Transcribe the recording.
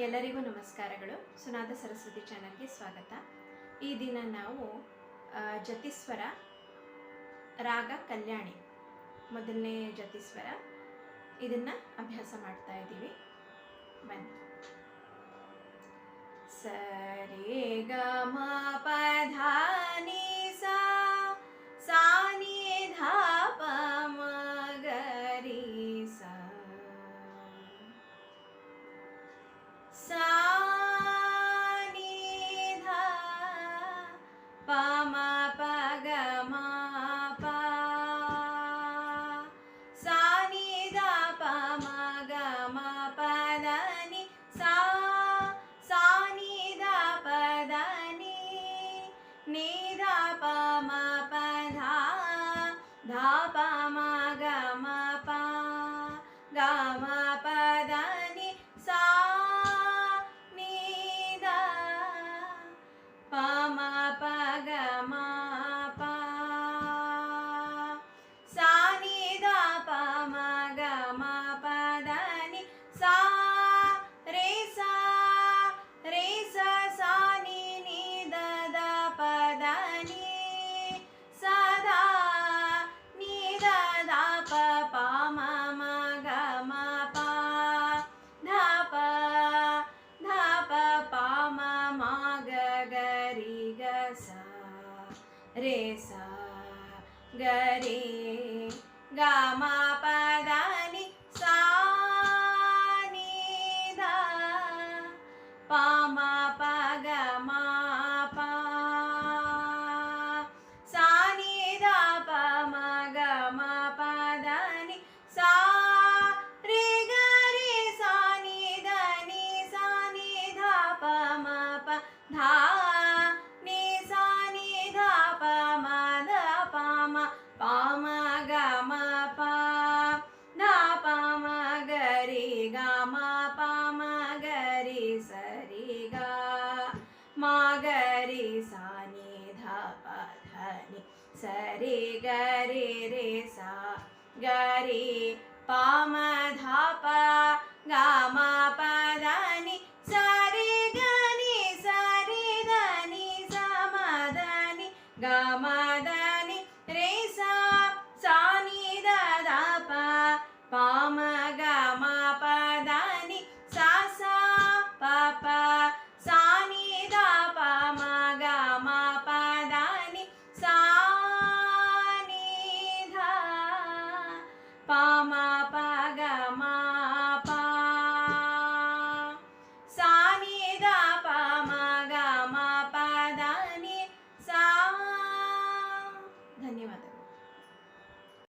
ಎಲ್ಲರಿಗೂ ನಮಸ್ಕಾರಗಳು. ಸುನಾದ ಸರಸ್ವತಿ ಚಾನಲ್ಗೆ ಸ್ವಾಗತ. ಈ ದಿನ ನಾವು ಜತಿಸ್ವರ ರಾಗ ಕಲ್ಯಾಣಿ ಮೊದಲನೇ ಜತಿಸ್ವರ ಇದನ್ನು ಅಭ್ಯಾಸ ಮಾಡ್ತಾ ಇದ್ದೀವಿ. ಬನ್ನಿ. ಸರಿ ಗ ಮ ಪ ಧ ನಿ ಸಾ ಸಾ ನಿ ಧ ಪ ಮ ಗ ರಿ ಸಾ ಸಾ ನಿ ಧ ಪ ಮ ಪ ಗ ಮ ಪ ಸಾ ನಿ ಧ ಪ ಮ ಗ ಮ ಪ ದ ನಿ ಸಾ ಸಾ ನಿ ಧ ಪ ದ ನಿ ನಿ ಧ ಪ ಮ ಪ ಧ ಧ ಪ ಮ ಗ ಮ ಪ ಗ ಮ ಪ ದ ನಿ ಸಾ ನಿ ಧ ಪ ಮ ಪ ಗ ಮ ಪ ಸಾ ನಿ ಧ ಪ ಮ ಗ ಮ ಪ ದ ನಿ ಸಾ ರೇ ಸಾ ರೇ ಸ ಸಾ ನಿ ನಿ ದ ದ ಪ ದ ನಿ ಸದಾ ನಿ ದ ದ ಪ ಪ ಮ ಮ ಗ ಮ ಪ ಧ ಪ ಧ ಪ ಪ ಮ ಮ ಗ ಗ ರಿ ಗ ಸಾ ರೇ ಸಾ ಗ ರೇ ಗ ಮ ಪ ದ ನಿ ಸಾ ನಿ ಧ ಪ ಮ ಪ ಗ ಮ ಪ ಸಾ ನಿ ಧ ಪ ಮ ಗ ಮ ಪ ದ ನಿ ಸಾ ರೇ ಗ ರೇ ಸಾ ನಿ ಧ ನಿ ಸಾ ನಿ ಧ ಪ ಮ ಪ ಧ ನಿ ಸಾ ನಿ ಧ ಪ ಮ ಧ ಪ ಮ ಪ ಮ ಗ ಮ ಪ ಧ ಪ ಮ ಗ ರಿ ಗ ಮ ಪ ಮ ಗ ರಿ ಸರಿ ಗ ಮ ಗ ರಿ ಸಾ ನಿ ಧ ಪ ಧ ನಿ ಸರಿ ಗ ರಿ ರೇ ಸಾ ಗ ರಿ ಪ ಮ ಧ ಪ ಗ ಮ